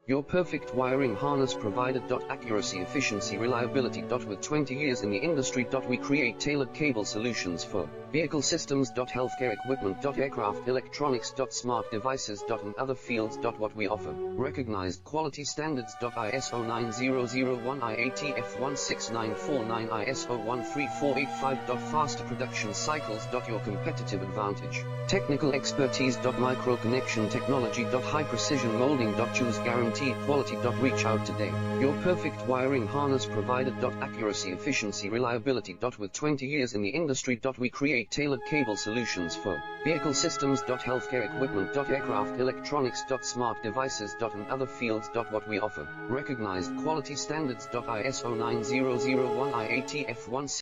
Your perfect wiring harness provider. Accuracy, efficiency, reliability. With 20 years in the industry. We create tailored cable solutions for vehicle systems. Healthcare equipment. Aircraft electronics. Smart devices. And other fields. What we offer: recognized quality standards. ISO 9001, IATF 16949, ISO 13485. Faster production cycles. Your competitive advantage: technical expertise. Micro connection technology. High precision molding. Choose guaranteed quality. Reach out today. Your perfect wiring harness provider. Accuracy, efficiency, reliability. With 20 years in the industry. We create tailored cable solutions for vehicle systems. Healthcare equipment. Aircraft electronics. Smart devices. And other fields. What we offer: recognized quality standards. ISO 9001, IATF 16949.